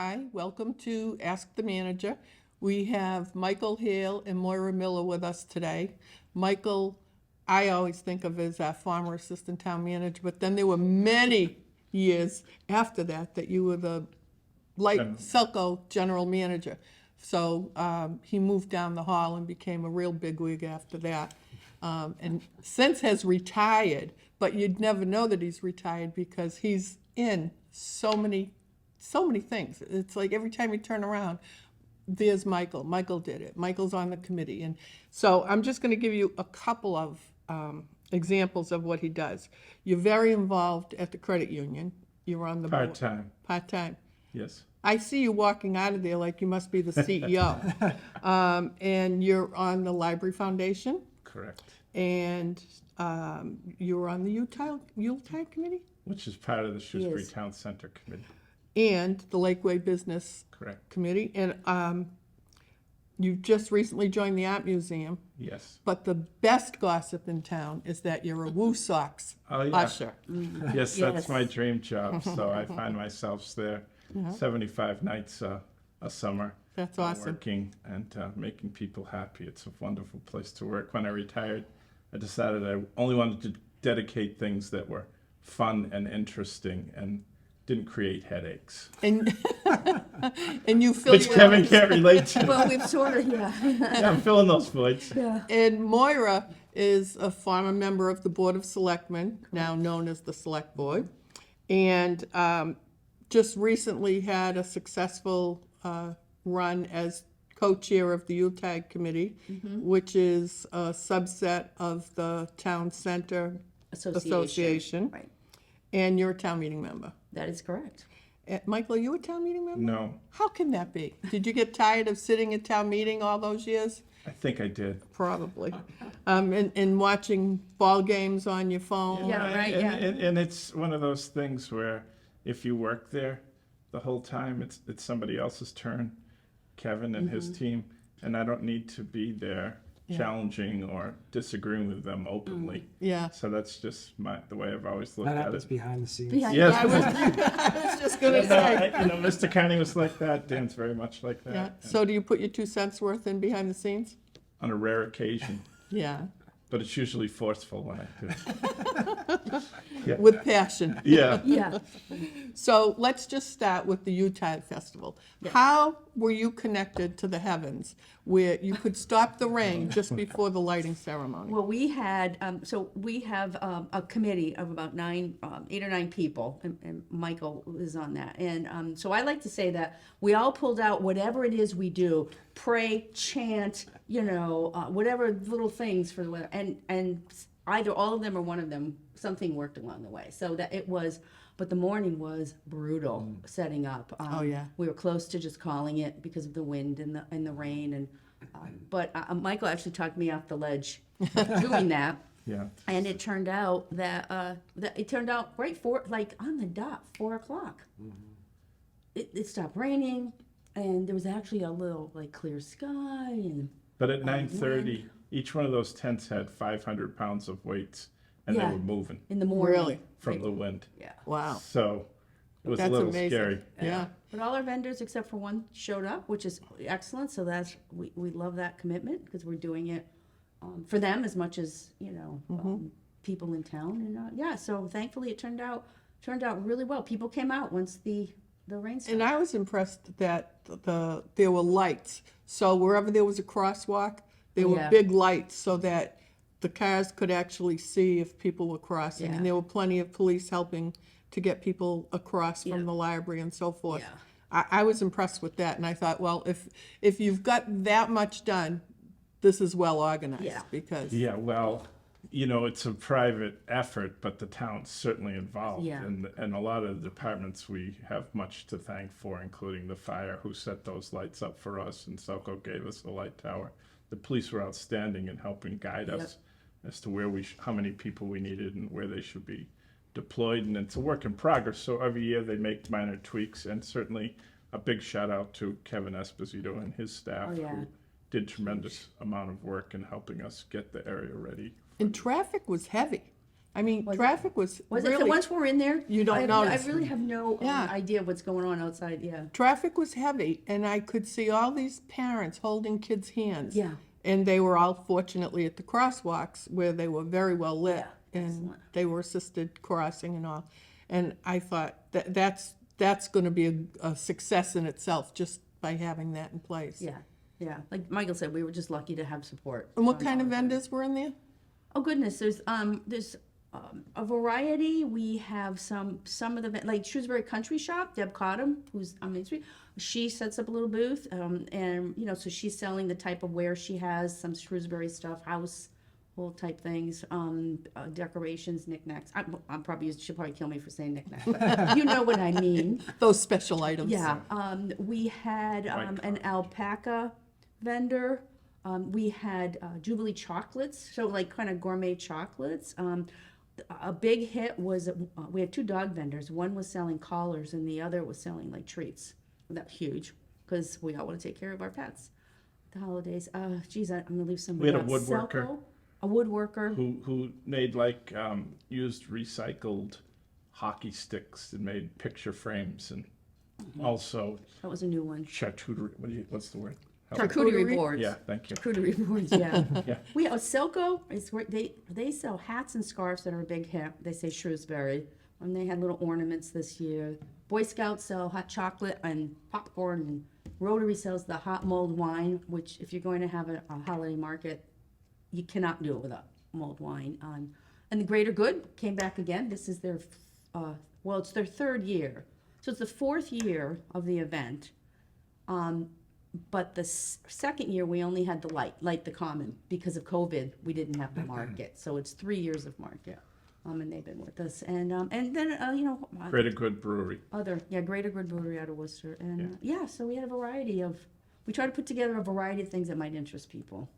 Hi, welcome to Ask the Manager. We have Michael Hale and Moira Miller with us today. Michael, I always think of as our former assistant town manager, but then there were many years after that that you were the Selco general manager. So he moved down the hall and became a real bigwig after that. And since has retired, but you'd never know that he's retired because he's in so many things. It's like every time you turn around, there's Michael. Michael did it. Michael's on the committee. And so I'm just going to give you a couple of examples of what he does. You're very involved at the credit union. You're on the board. Part-time, Part-time. yes. I see you walking out of there like you must be the CEO. And you're on the Library Foundation, Correct. and you're on the Yuletide Committee, Which is part of the Shrewsbury Yes. Town Center Committee. and the Lakeway Business Correct. Committee. And you just recently joined the Art Museum, Yes. but the best gossip in town is that you're a Woo Sox Oh, yeah. usher. Yes, that's Yes. my dream job. So I find myself there 75 nights a summer. That's awesome. Working and making people happy. It's a wonderful place to work. When I retired, I decided I only wanted to dedicate things that were fun and interesting and didn't create headaches. And and you fill Which your- Kevin can't relate to. Well, we've sort of, yeah. Yeah, I'm filling those voids. Yeah. And Moira is a former member of the Board of Selectmen, now known as the Select Board, and just recently had a successful run as co-chair of the Yuletide Committee, which is a subset of the Town Center Association. Right, And you're a town meeting member. that is correct. Michael, are you a town meeting member? No, How can that be? Did you get tired of sitting at town meeting all those years? I think I did. Probably. And watching ball games on your phone. Yeah, right, yeah. And it's one of those things where if you work there the whole time, it's somebody else's turn, Kevin and his team, and I don't need to be there challenging or disagreeing with them openly. Yeah. So that's just the way I've always looked That at happens it. behind the scenes. Yeah. Yes. I was just gonna No, say. Mr. Carney was like that. Dan's very much like that. Yeah. So do you put your 2 cents worth in behind the scenes? On a rare occasion, Yeah. but it's usually forceful when I do. With passion. Yeah. Yeah. So let's just start with the Yuletide Festival. How were you connected to the heavens where you could stop the rain just before the lighting ceremony? Well, we had, so we have a committee of about 8 or 9 people, and Michael is on that. And so I like to say that we all pulled out whatever it is we do, pray, chant, whatever little things for the weather. And either all of them or one of them, something worked along the way. So that it was, but the morning was brutal setting up. Oh, yeah. We were close to just calling it because of the wind and the rain. And but Michael actually talked me off the ledge doing that. Yeah. And it turned out that it turned out right on the dot, 4:00. It stopped raining, and there was actually a little clear sky and. But at 9:30, each one of those tents had 500 pounds of weights, and Yeah. they were moving In the morning. Really? from the wind. Yeah. Wow. So it was That's a little amazing. scary. Yeah. But all our vendors except for one showed up, which is excellent. So we love that commitment because we're doing it for them as much as people in town. And so thankfully it turned out really well. People came out once the rain started. And I was impressed that there were lights. So wherever there was a crosswalk, there were Yeah. big lights so that the cars could actually see if people were crossing. Yeah. And there were plenty of police helping to get people across from Yeah. the library and so forth. Yeah. I was impressed with that, and I thought, well, if you've got that much done, this is well organized. Yeah. Because Yeah, well, it's a private effort, but the town's certainly involved. Yeah. And a lot of the departments we have much to thank for, including the fire, who set those lights up for us, and Selco gave us the light tower. The police were outstanding in helping guide us as to where how many people we needed and where they should be deployed. And it's a work in progress, so every year they make minor tweaks, and certainly a big shout out to Kevin Esposito and his staff, Oh, yeah. who did tremendous amount of work in helping us get the area ready. and traffic was heavy. I mean, Was it? traffic was Was it? So really, once we're in there, You don't I notice. really have no Yeah. idea what's going on outside. Yeah. traffic was heavy, and I could see all these parents holding kids' hands. Yeah. And they were all fortunately at the crosswalks where they were very well lit, Yeah, and excellent. they were assisted crossing and all. And I thought that's going to be a success in itself just by having that in place. Yeah. Yeah. Like Michael said, we were just lucky to have support. And what from kind of all them. vendors were in there? Oh goodness, there's a variety. We have some of the like Shrewsbury Country Shop. Deb Cottam, who's on Main Street, she sets up a little booth, and so she's selling the type of wear she has, some Shrewsbury stuff, household type things, decorations, knickknacks. I'm probably she'll probably kill me for saying knickknacks, but you know what I mean. Those special items. Yeah. We had an alpaca vendor. We had Jubilee chocolates, so like kind of gourmet chocolates. A big hit was we had two dog vendors. One was selling collars, and the other was selling like treats. That's huge because we all want to take care of our pets. The holidays. Geez, I'm gonna leave somebody. We had a out. woodworker. Selco, a woodworker. Who made like used recycled hockey sticks and made picture frames, and also That was a new one. charcuterie. What's the word? Charcuterie boards. Yeah, thank you. Charcuterie boards, yeah. Yeah. We have Selco. Is where they sell hats and scarves that are a big hit. They say Shrewsbury, and they had little ornaments this year. Boy Scouts sell hot chocolate and popcorn, and Rotary sells the hot mulled wine, which if you're going to have a holiday market, you cannot do it without mulled wine. And the Greater Good came back again. This is their it's their third year, so it's the fourth year of the event. But the second year, we only had the Light the Common. Because of COVID, we didn't have the market. So it's 3 years of market. And they've been with us. And then, Greater Good Brewery. Greater Good Brewery out of Worcester. And so we had a variety we try to put together a variety of things that might interest people.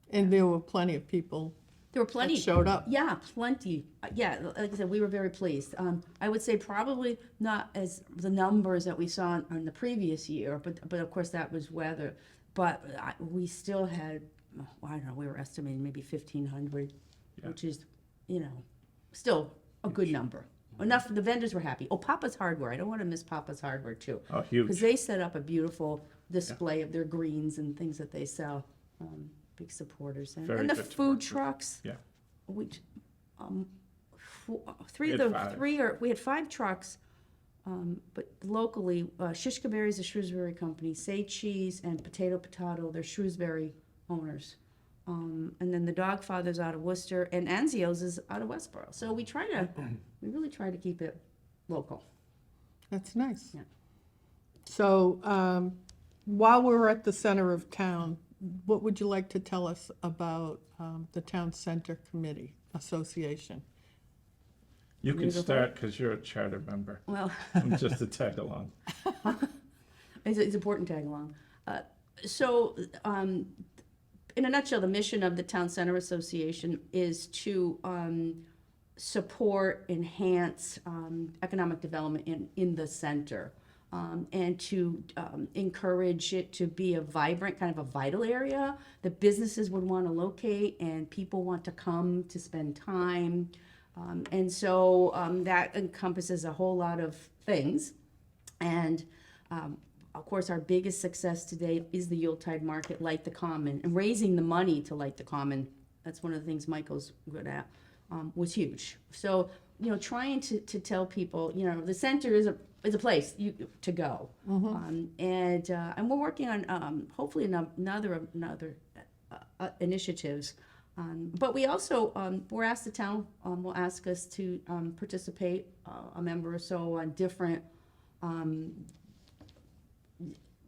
And there were plenty of people There were plenty. that showed up. Yeah, plenty. Yeah, like I said, we were very pleased. I would say probably not as the numbers that we saw in the previous year, but of course that was weather. But we still had, I don't know, we were estimating maybe 1,500, which is, still a good number. Enough, the vendors were happy. Oh, Papa's Hardware. I don't want to miss Papa's Hardware too. Oh, huge. Because they set up a beautiful display of their greens and things that they sell. Big supporters. And, Very and the good to food work with. trucks. Yeah. Which, we had 5 trucks, but locally, Shishka Berry's a Shrewsbury company, Say Cheese and Potato, they're Shrewsbury owners. And then the Dog Father's out of Worcester, and Anzio's is out of Westboro. So we really try to keep it local. That's nice. Yeah. So while we're at the center of town, what would you like to tell us about the Town Center Committee Association? You can start because you're a charter member. Well, I'm just a tag along. it's important to tag along. In a nutshell, the mission of the Town Center Association is to support, enhance economic development in the center, and to encourage it to be a vibrant, kind of a vital area that businesses would want to locate and people want to come to spend time. And so that encompasses a whole lot of things. And of course, our biggest success today is the Yuletide Market, Light the Common, and raising the money to Light the Common. That's one of the things Michael's good at, was huge. So, trying to tell people, the center is a place to go. And we're working on hopefully another initiatives. But we also, we're asked, the town will ask us to participate, a member or so, on different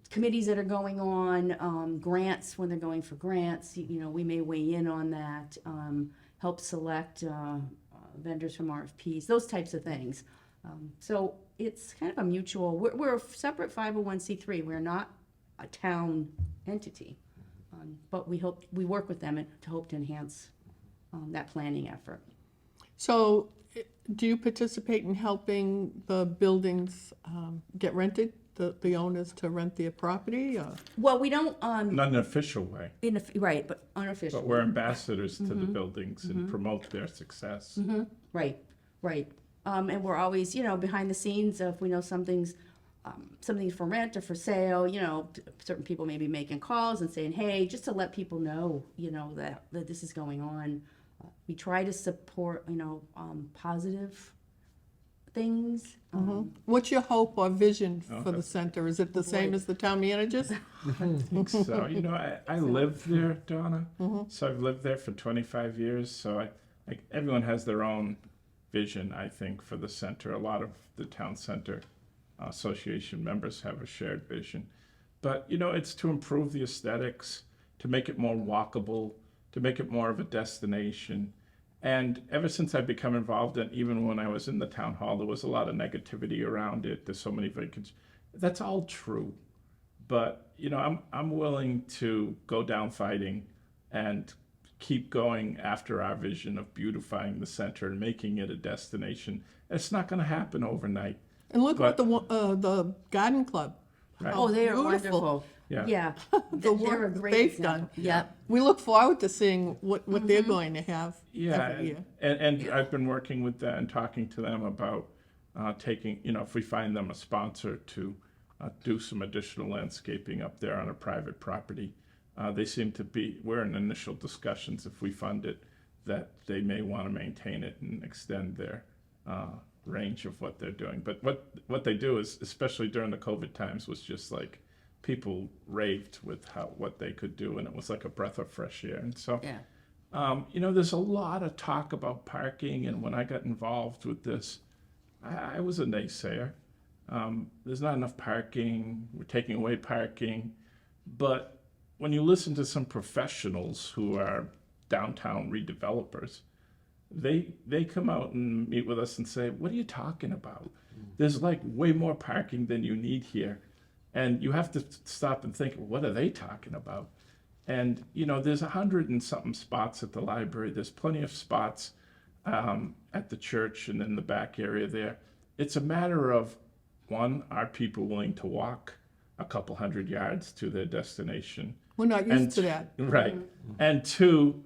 committees that are going on, grants, when they're going for grants, we may weigh in on that, help select vendors from RFPs, those types of things. So it's kind of a mutual, we're a separate 501c3, we're not a town entity, but we work with them to hope to enhance that planning effort. So do you participate in helping the buildings get rented? the owners to rent their property? Or? Well, we don't, Not in an official way, right, but unofficial. but we're ambassadors to the buildings and promote their success. Right, right. And we're always, behind the scenes, if we know something's for rent or for sale, certain people may be making calls and saying, hey, just to let people know, that this is going on. We try to support, positive things. What's your hope or vision for Okay. the center? Is it the same as the town managers? I think so. I live there, Donna. So I've lived there for 25 years. So everyone has their own vision, I think, for the center. A lot of the town center association members have a shared vision. But, it's to improve the aesthetics, to make it more walkable, to make it more of a destination. And ever since I've become involved, and even when I was in the town hall, there was a lot of negativity around it. There's so many vacancies. That's all true. But, I'm willing to go down fighting and keep going after our vision of beautifying the center and making it a destination. It's not going to happen overnight. And look at the garden club. Right. Oh, they are Beautiful. wonderful. Yeah. Yeah. The They're a work great they've example. done. Yeah. We look forward to seeing what they're going to have Yeah, every year. and I've been working with them and talking to them about taking, if we find them a sponsor to do some additional landscaping up there on a private property. They seem to be, we're in initial discussions, if we fund it, that they may want to maintain it and extend their range of what they're doing. But what they do is, especially during the COVID times, was just like, people raved with what they could do, and it was like a breath of fresh air. And so, Yeah. there's a lot of talk about parking, and when I got involved with this, I was a naysayer. There's not enough parking, we're taking away parking. But when you listen to some professionals who are downtown redevelopers, they come out and meet with us and say, what are you talking about? There's like way more parking than you need here. And you have to stop and think, what are they talking about? And, there's 100 and something spots at the library. There's plenty of spots at the church and in the back area there. It's a matter of, one, are people willing to walk a couple hundred yards to their destination? We're not used to that. Right. And two,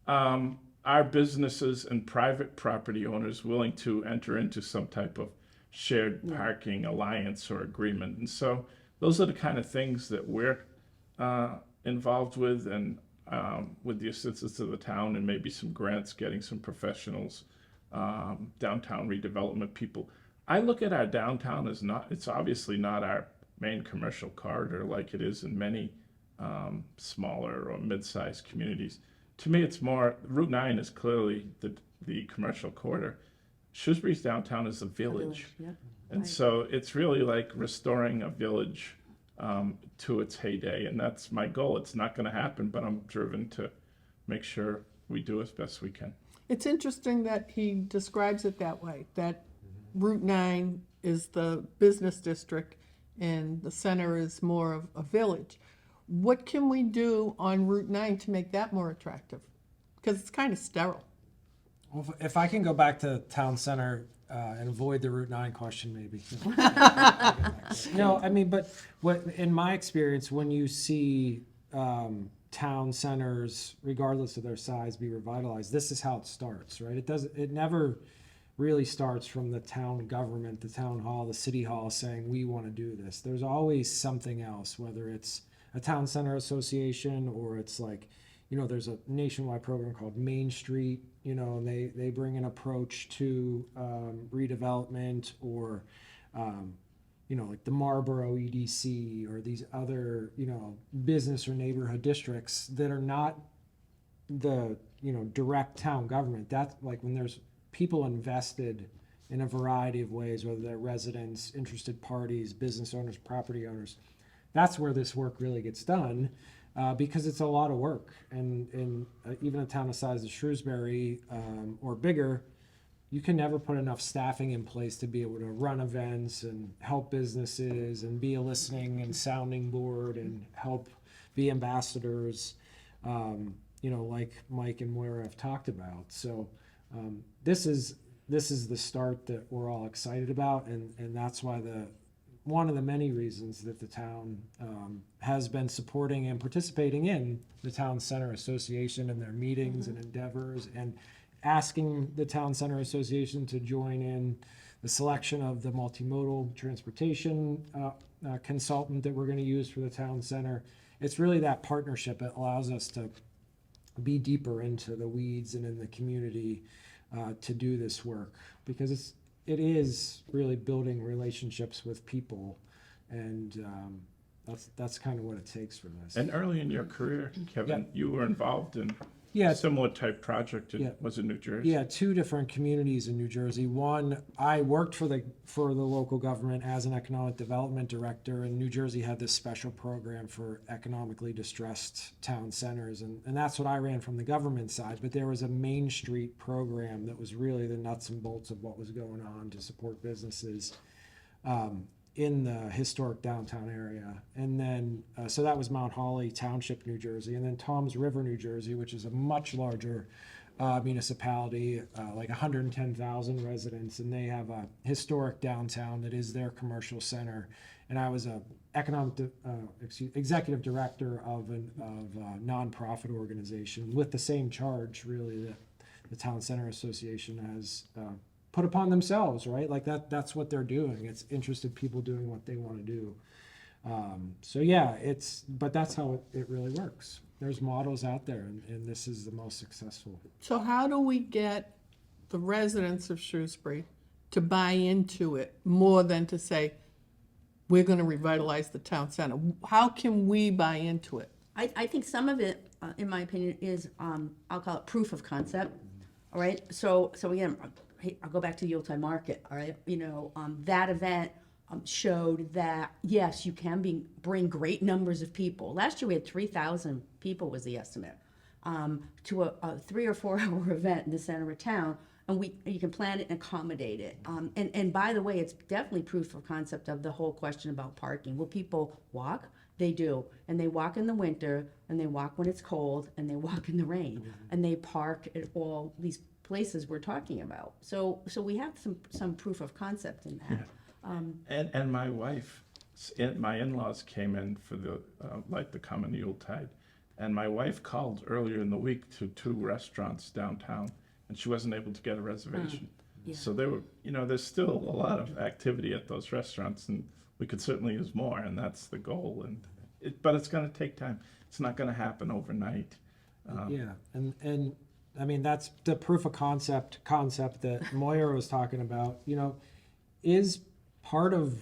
are businesses and private property owners willing to enter into some type of shared parking alliance or agreement? And so those are the kind of things that we're involved with, and with the assistance of the town and maybe some grants, getting some professionals, downtown redevelopment people. I look at our downtown as it's obviously not our main commercial corridor like it is in many smaller or mid-sized communities. To me, it's more, Route 9 is clearly the commercial corridor. Shrewsbury's downtown is a village. Yeah. And Right. so it's really like restoring a village to its heyday. And that's my goal. It's not going to happen, but I'm driven to make sure we do as best we can. It's interesting that he describes it that way, that Route 9 is the business district and the center is more of a village. What can we do on Route 9 to make that more attractive? Because it's kind of sterile. Well, if I can go back to town center and avoid the Route 9 question, maybe. No, I mean, but in my experience, when you see town centers, regardless of their size, be revitalized, this is how it starts, right? It never really starts from the town government, the town hall, the city hall saying, we want to do this. There's always something else, whether it's a town center association or it's like, there's a nationwide program called Main Street, and they bring an approach to redevelopment, or, like the Marlboro EDC or these other, business or neighborhood districts that are not the, direct town government. That's like when there's people invested in a variety of ways, whether they're residents, interested parties, business owners, property owners. That's where this work really gets done. Because it's a lot of work, and even a town the size of Shrewsbury or bigger, you can never put enough staffing in place to be able to run events and help businesses and be a listening and sounding board and help be ambassadors, like Mike and Moira have talked about. So this is the start that we're all excited about, and that's why one of the many reasons that the town has been supporting and participating in the Town Center Association and their meetings and endeavors, and asking the Town Center Association to join in the selection of the multimodal transportation consultant that we're going to use for the town center. It's really that partnership that allows us to be deeper into the weeds and in the community to do this work, because it is really building relationships with people, and that's kind of what it takes for this. And early in your career, Kevin, you were involved in Yeah. a similar type project in, Yeah. was it New Jersey? Yeah, two different communities in New Jersey. One, I worked for the local government as an economic development director, and New Jersey had this special program for economically distressed town centers, and that's what I ran from the government side. But there was a Main Street program that was really the nuts and bolts of what was going on to support businesses in the historic downtown area. And then, so that was Mount Holly Township, New Jersey. And then Toms River, New Jersey, which is a much larger municipality, like 110,000 residents. And they have a historic downtown that is their commercial center. And I was a executive director of a nonprofit organization with the same charge, really, that the Town Center Association has put upon themselves, right? Like that's what they're doing. It's interested people doing what they want to do. So yeah, but that's how it really works. There's models out there, and this is the most successful. So how do we get the residents of Shrewsbury to buy into it more than to say, we're going to revitalize the town center? How can we buy into it? I think some of it, in my opinion, is, I'll call it proof of concept, all right? So again, I'll go back to the Yuletide Market, all right? That event showed that, yes, you can bring great numbers of people. Last year we had 3,000 people was the estimate, to a 3 or 4 hour event in the center of town, and you can plan it and accommodate it. And by the way, it's definitely proof of concept of the whole question about parking. Will people walk? They do, and they walk in the winter, and they walk when it's cold, and they walk in the rain, and they park at all these places we're talking about. So we have some proof of concept in that. And my wife, my in-laws came in for the like the common Yuletide, and my wife called earlier in the week to 2 restaurants downtown, and she wasn't able to get a reservation. Yeah. So there were, there's still a lot of activity at those restaurants, and we could certainly use more, and that's the goal. But it's going to take time. It's not going to happen overnight. Yeah, and I mean, that's the proof of concept that Moira was talking about, is part of,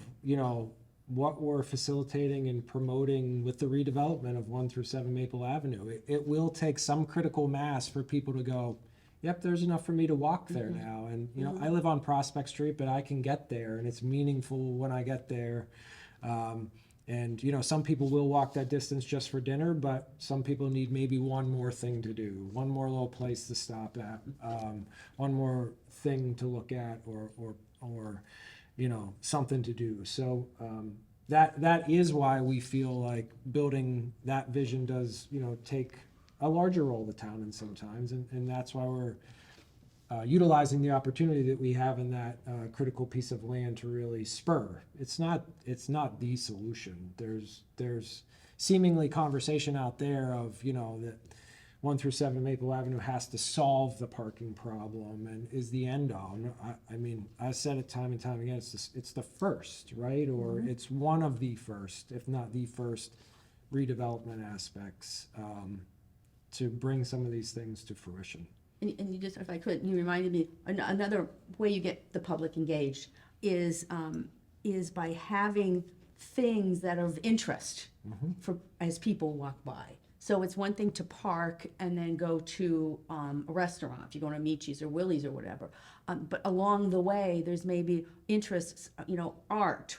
what we're facilitating and promoting with the redevelopment of 1 through 7 Maple Avenue. It will take some critical mass for people to go, yep, there's enough for me to walk there now. And, I live on Prospect Street, but I can get there, and it's meaningful when I get there. And, some people will walk that distance just for dinner, but some people need maybe one more thing to do, one more little place to stop at, one more thing to look at, or something to do. So that is why we feel like building that vision does, take a larger role of the town in sometimes, and that's why we're utilizing the opportunity that we have in that critical piece of land to really spur. It's not the solution. There's seemingly conversation out there of that 1 through 7 Maple Avenue has to solve the parking problem and is the end all. No, I mean, I said it time and time again. It's the first, right? Or it's one of the first, if not the first, redevelopment aspects to bring some of these things to fruition. And you just, if I could, you reminded me, another way you get the public engaged is by having things that are of interest as people walk by. So it's one thing to park and then go to a restaurant, if you're going to Michi's or Willie's or whatever. But along the way, there's maybe interests, art.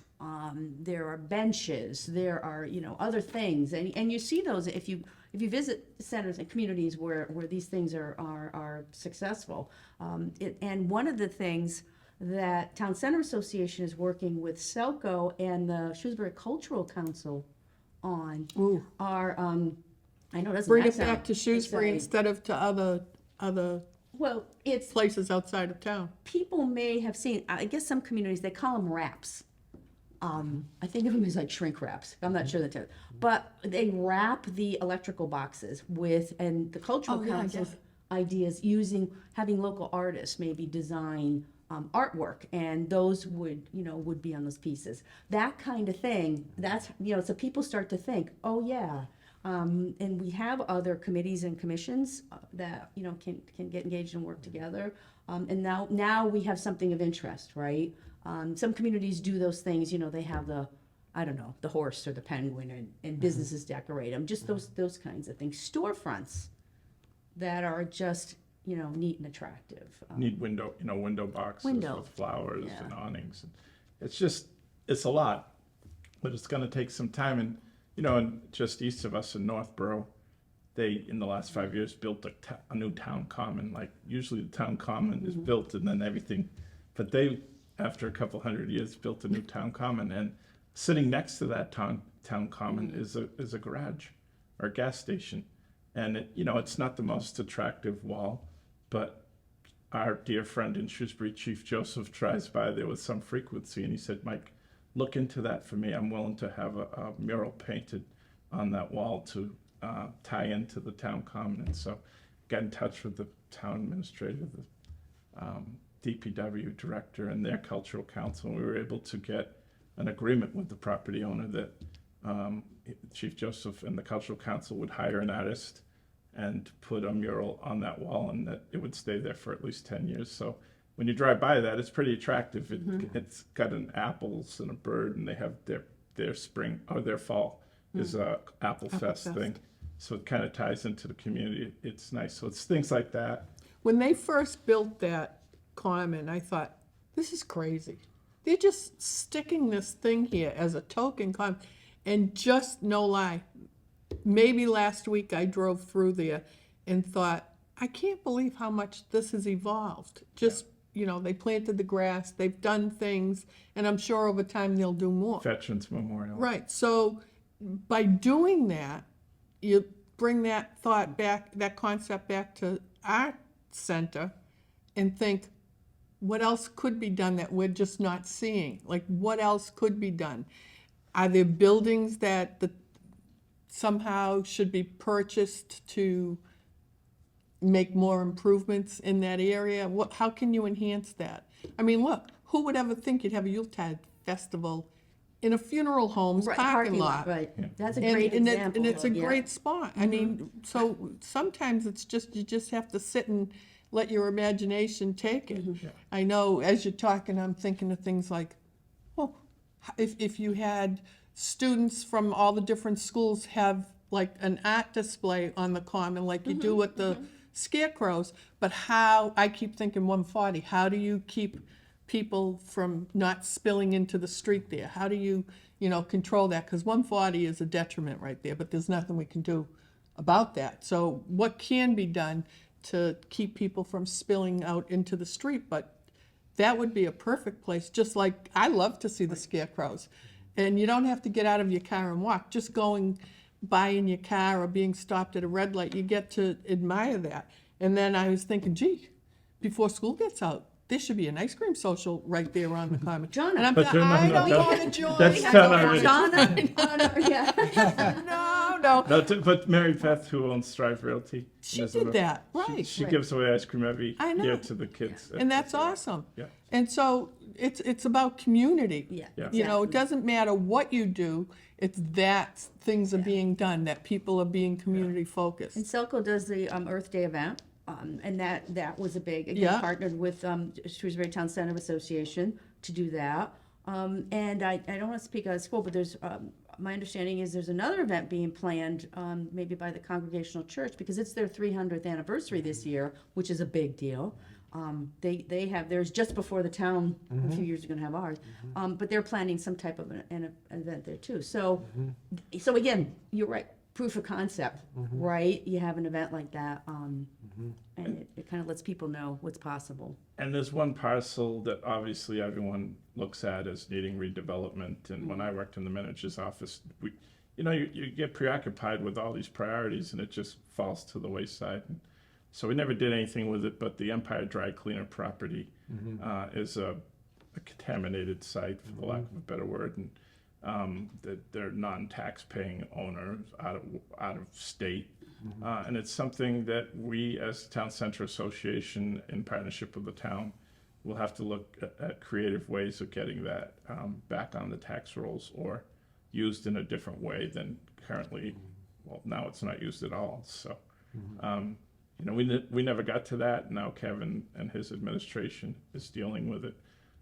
There are benches. There are, other things. And you see those if you visit centers and communities where these things are successful. And one of the things that Town Center Association is working with Selco and the Shrewsbury Cultural Council on are, I know it doesn't Bring it sound back to Shrewsbury exciting. instead of to other Well, it's places outside of town. people may have seen, I guess some communities, they call them wraps. I think of them as like shrink wraps. I'm not sure the term, but they wrap the electrical boxes with, and the cultural Oh, yeah, council's ideas having local artists maybe design artwork, and those would be on those pieces. That kind of thing. That's so people start to think, oh yeah. And we have other committees and commissions that can get engaged and work together. And now we have something of interest, right? Some communities do those things. They have the horse or the penguin, and businesses decorate them. Just those kinds of things. Storefronts that are just neat and attractive. Need window boxes Window. with flowers Yeah. and awnings. It's a lot, but it's going to take some time. And and just east of us in Northborough, they in the last 5 years built a new town common. Like usually the town common is built and then everything, but they after a couple hundred years built a new town common, and sitting next to that town common is a garage or a gas station. And it's not the most attractive wall, but our dear friend in Shrewsbury, Chief Joseph, drives by there with some frequency, and he said, Mike, look into that for me. I'm willing to have a mural painted on that wall to tie into the town common. And so got in touch with the town administrator, the DPW director, and their cultural council, and we were able to get an agreement with the property owner that Chief Joseph and the cultural council would hire an artist and put a mural on that wall, and that it would stay there for at least 10 years. So when you drive by that, it's pretty attractive. It's got an apples and a bird, and they have their spring or their fall is a Apple Fest thing. So it kind of ties into the community. It's nice. So it's things like that. When they first built that common, I thought, this is crazy. They're just sticking this thing here as a token common, and just no lie. Maybe last week I drove through there and thought, I can't believe how much this has evolved. Just, they planted the grass, they've done things, and I'm sure over time they'll do more. Veterans Memorial. Right. So by doing that, you bring that thought back, that concept back to our center, and think, what else could be done that we're just not seeing? Like, what else could be done? Are there buildings that somehow should be purchased to make more improvements in that area? How can you enhance that? I mean, look, who would ever think you'd have a Yuletide festival in a funeral home's parking lot? Right. That's a And, great and, example. and it's a yeah. great spot. I mean, so sometimes it's just, you just have to sit and let your imagination take it. I know as you're talking, I'm thinking of things like, well, if you had students from all the different schools have like an art display on the common like you do with the scarecrows, but I keep thinking 140, how do you keep people from not spilling into the street there? How do you control that? Because 140 is a detriment right there, but there's nothing we can do about that. So what can be done to keep people from spilling out into the street? But that would be a perfect place, just like I love to see the scarecrows. And you don't have to get out of your car and walk. Just going by in your car or being stopped at a red light, you get to admire that. And then I was thinking, gee, before school gets out, there should be an ice cream social right there on the common. Donna. And I'm But thinking, I don't that's- want to join. that's I Donna don't already. Donna, yeah. No. But Mary Beth, who owns Strive Realty, She Elizabeth, did that, right. She gives away ice cream every I know. year to the kids. And that's awesome. Yeah. And so it's about community. Yeah, Yeah. You know, it exactly. doesn't matter what you do, it's that things are being done, that people are being community focused. And Selco does the Earth Day event, and that was a big, again, Yeah. partnered with Shrewsbury Town Center Association to do that. And I don't want to speak out of school, but there's, my understanding is there's another event being planned, maybe by the Congregational Church, because it's their 300th anniversary this year, which is a big deal. They have theirs just before the town, a few years are gonna have ours, but they're planning some type of an event there too. So again, you're right, proof of concept, right? You have an event like that, and it kind of lets people know what's possible. And there's one parcel that obviously everyone looks at as needing redevelopment. And when I worked in the manager's office, you get preoccupied with all these priorities and it just falls to the wayside. And so we never did anything with it, but the Empire Dry Cleaner property is a a contaminated site, for the lack of a better word, and that they're non-tax-paying owners out of state. And it's something that we, as Town Center Association, in partnership with the town, will have to look at creative ways of getting that back on the tax rolls or used in a different way than currently. Well, now it's not used at all. So, you know, we never got to that. Now Kevin and his administration is dealing with it.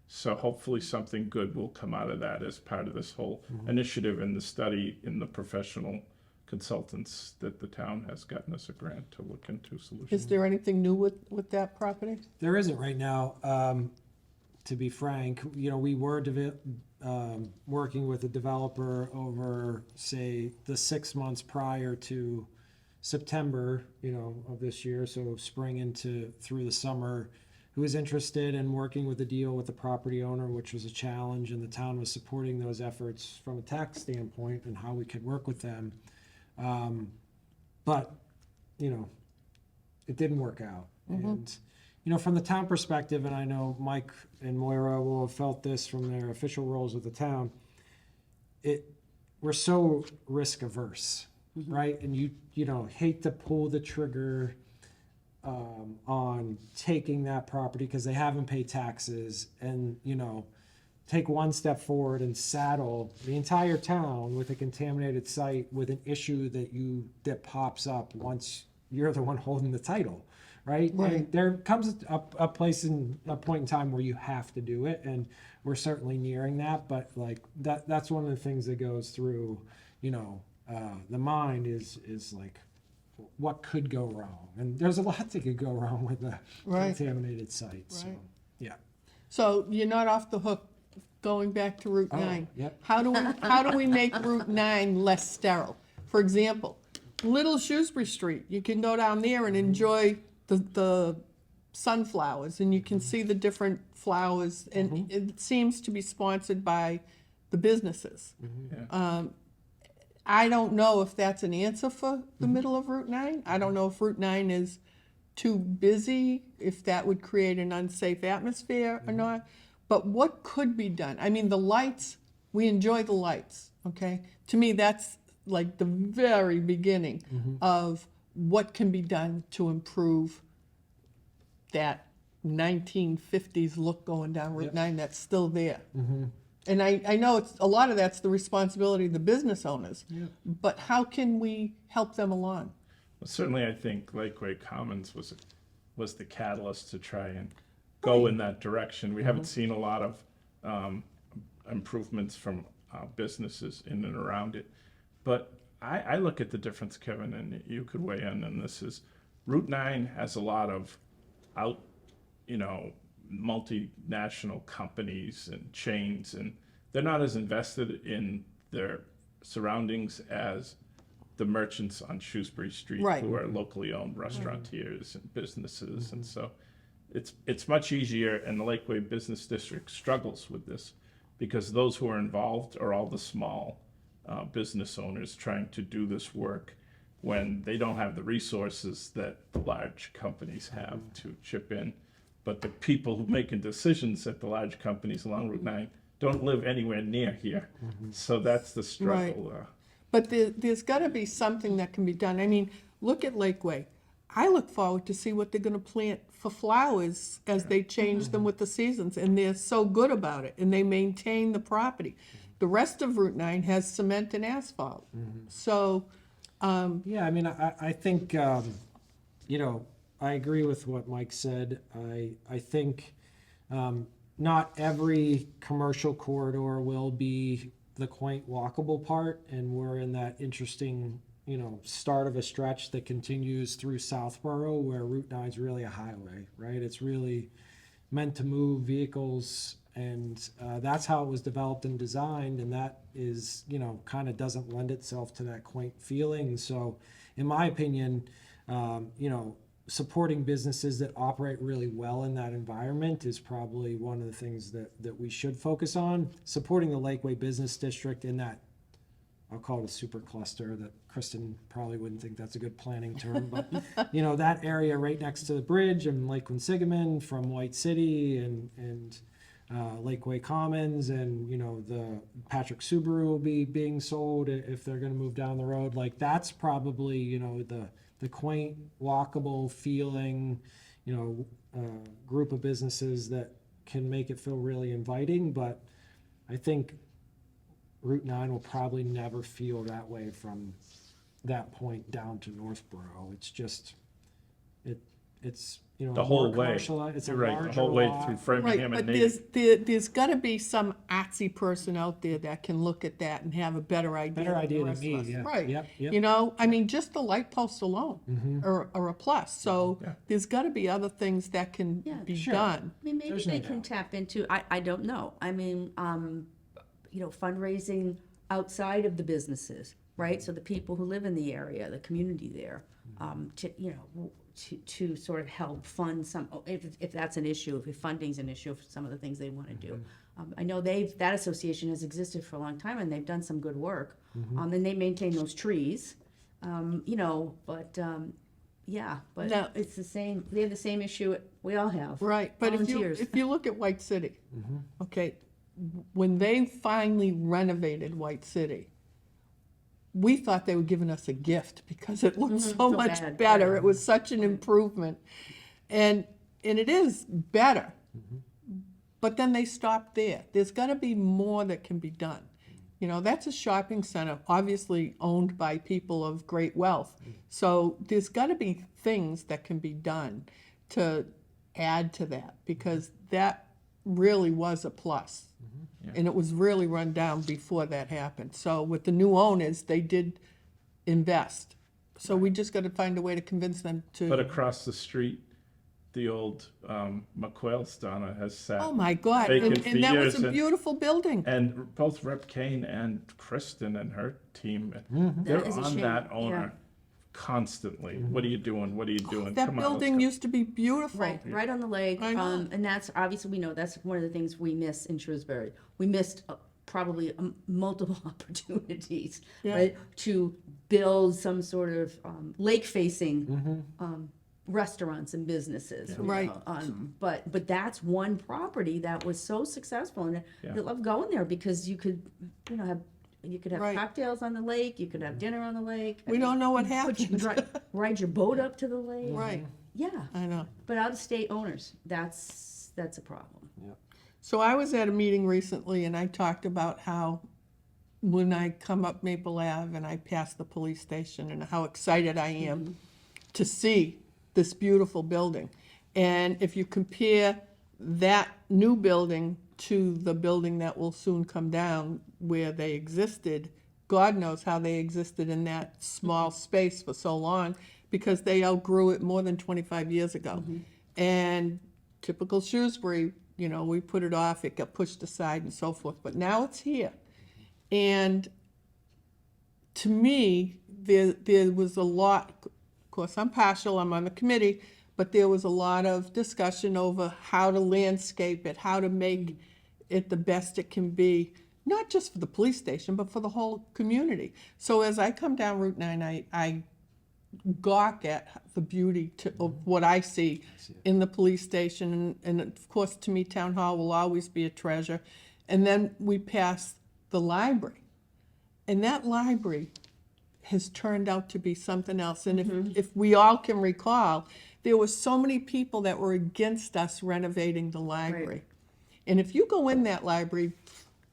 So hopefully something good will come out of that as part of this whole initiative and the study in the professional consultants that the town has gotten us a grant to look into solutions. Is there anything new with that property? There isn't right now. To be frank, you know, we were working with a developer over, say, the 6 months prior to September, you know, of this year, so spring through the summer, who was interested in working with a deal with the property owner, which was a challenge, and the town was supporting those efforts from a tax standpoint and how we could work with them. But, you know, it didn't work out. And, you know, from the town perspective, and I know Mike and Moira will have felt this from their official roles with the town, we're so risk averse, right? And you know, hate to pull the trigger on taking that property because they haven't paid taxes, and, you know, take one step forward and saddle the entire town with a contaminated site with an issue that pops up once you're the one holding the title. Right? Right. And there comes a point in time where you have to do it, and we're certainly nearing that. But like that's one of the things that goes through, you know, the mind is like, what could go wrong? And there's a lot that could go wrong with the Right. contaminated site. So, Right. yeah. So you're not off the hook going back to Route 9. yep. How do we make Route 9 less sterile? For example, Little Shrewsbury Street, you can go down there and enjoy the sunflowers, and you can see the different flowers, and it seems to be sponsored by the businesses. Yeah. I don't know if that's an answer for the middle of Route 9. I don't know if Route 9 is too busy, if that would create an unsafe atmosphere or not. But what could be done? I mean, the lights, we enjoy the lights, okay? To me, that's like the very beginning of what can be done to improve that 1950s look going down Route 9 that's still there. And I know a lot of that's the responsibility of the business owners, but how can we help them along? Well, certainly, I think Lakeway Commons was the catalyst to try and go in that direction. We haven't seen a lot of improvements from businesses in and around it, but I look at the difference, Kevin, and you could weigh in on this, is Route 9 has a lot of multinational companies and chains, and they're not as invested in their surroundings as the merchants on Shrewsbury Street, Right. who are locally owned restaurateurs and businesses. And so it's much easier, and the Lakeway Business District struggles with this because those who are involved are all the small business owners trying to do this work when they don't have the resources that the large companies have to chip in. But the people who are making decisions at the large companies along Route 9 don't live anywhere near here. So that's the struggle. But there's got to be something that can be done. I mean, look at Lakeway. I look forward to see what they're going to plant for flowers as they change them with the seasons, and they're so good about it, and they maintain the property. The rest of Route 9 has cement and asphalt. So, Yeah, I mean, I think, you know, I agree with what Mike said. I think not every commercial corridor will be the quaint walkable part, and we're in that interesting, you know, start of a stretch that continues through Southborough, where Route 9 is really a highway, right? It's really meant to move vehicles, and that's how it was developed and designed, and that is, you know, kind of doesn't lend itself to that quaint feeling. So in my opinion, you know, supporting businesses that operate really well in that environment is probably one of the things that we should focus on. Supporting the Lakeway Business District in that, I'll call it a super cluster, that Kristen probably wouldn't think that's a good planning term, but you know, that area right next to the bridge and Lake Quinsigamon from White City and Lakeway Commons, and the Patrick Subaru will be being sold if they're going to move down the road. Like that's probably the quaint, walkable feeling, group of businesses that can make it feel really inviting. But I think Route 9 will probably never feel that way from that point down to Northborough. It's just it's The whole more way. commercialized. It's a You're right, the larger whole way lot. through Right, Framingham but and Navy. there's got to be some artsy person out there that can look at that and have a better idea. Better than the idea than rest of me, us. yeah. Right. Yep. I mean, just the light posts alone are a plus. So Yeah. there's got to be other things that can Yeah, be sure. done. I mean, maybe There's they no can doubt. tap into, I don't know. I mean, fundraising outside of the businesses, right? So the people who live in the area, the community there, to sort of help fund some, if that's an issue, if funding's an issue for some of the things they want to do. I know that association has existed for a long time and they've done some good work. And they maintain those trees, but Now- it's the same, they have the same issue we all have. Right, but Volunteers. if you look at White City, okay, when they finally renovated White City, we thought they were giving us a gift because it looked so so much bad, better. yeah. It was such an improvement, and it is better. But then they stopped there. There's got to be more that can be done. That's a shopping center, obviously owned by people of great wealth. So there's got to be things that can be done to add to that, because that really was a plus. And it was really run down before that happened. So with the new owners, they did invest. So we just got to find a way to convince them to. But across the street, the old McQuail's, Donna, has sat. Oh my God! vacant And, for and that was years, a beautiful building. And both Rep. Kane and Kristen and her team, they're That is a on shame, that owner yeah. constantly. What are you doing? What are you doing? That Come on, let's building go. used to be beautiful. Right on the lake. I know. And that's, obviously, we know that's one of the things we miss in Shrewsbury. We missed probably multiple opportunities, Yeah. right? To build some sort of lake-facing restaurants and businesses. you Right. know. But that's one property that was so successful, and Yeah. I love going there because you could, have Right. cocktails on the lake, you could have dinner on the lake. We don't know what Put you- happened. ride your boat up to the lake. Right, Yeah. I know. But out-of-state owners, that's a problem. So I was at a meeting recently and I talked about how when I come up Maple Ave and I pass the police station and how excited I am to see this beautiful building. And if you compare that new building to the building that will soon come down where they existed, God knows how they existed in that small space for so long, because they outgrew it more than 25 years ago. And typical Shrewsbury, we put it off, it got pushed aside and so forth, but now it's here. And to me, there was a lot, of course, I'm partial, I'm on the committee, but there was a lot of discussion over how to landscape it, how to make it the best it can be, not just for the police station, but for the whole community. So as I come down Route 9, I gawk at the beauty of what I see in the police station. And of course, to me, Town Hall will always be a treasure. And then we pass the library. And that library has turned out to be something else. And if we all can recall, there were so many people that were against us renovating the library. Right. And if you go in that library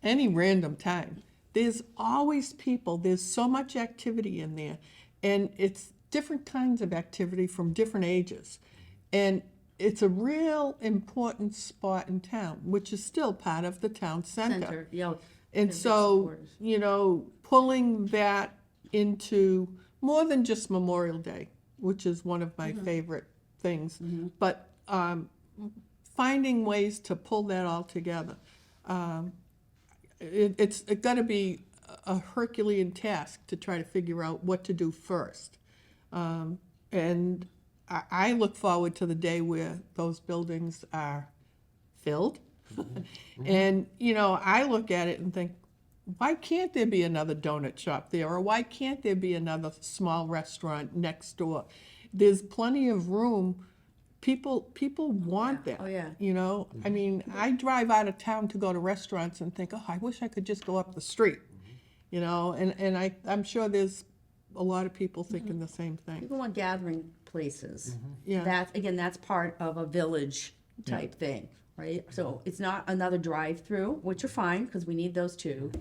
any random time, there's always people, there's so much activity in there. And it's different kinds of activity from different ages. And it's a real important spot in town, which is still part of the town center. And big so, supporters. pulling that into more than just Memorial Day, which is one of my favorite things, but finding ways to pull that all together. It's got to be a Herculean task to try to figure out what to do first. And I look forward to the day where those buildings are filled. And, I look at it and think, why can't there be another donut shop there? Or why can't there be another small restaurant next door? There's plenty of room people want Yeah. that. Oh, yeah. You know, I mean, I drive out of town to go to restaurants and think, oh, I wish I could just go up the street. You know, and I'm sure there's a lot of people thinking the same thing. People want gathering places. Yeah. That's part of a village type thing, right? So it's not another drive-through, which are fine, because we need those too.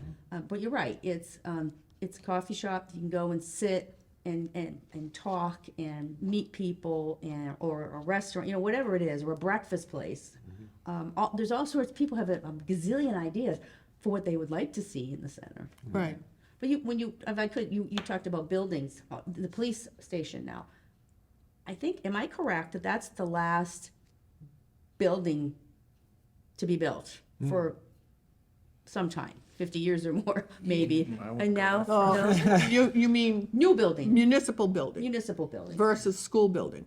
But you're right, it's a coffee shop, you can go and sit and talk and meet people, or a restaurant, you know, whatever it is, or a breakfast place. There's all sorts, people have a gazillion ideas for what they would like to see in the center. Right. But if I could, you talked about buildings, the police station now. I think, am I correct that that's the last building to be built for some time, 50 years or more, maybe? I won't And go now, Oh, you mean new building, municipal building municipal building. versus school building?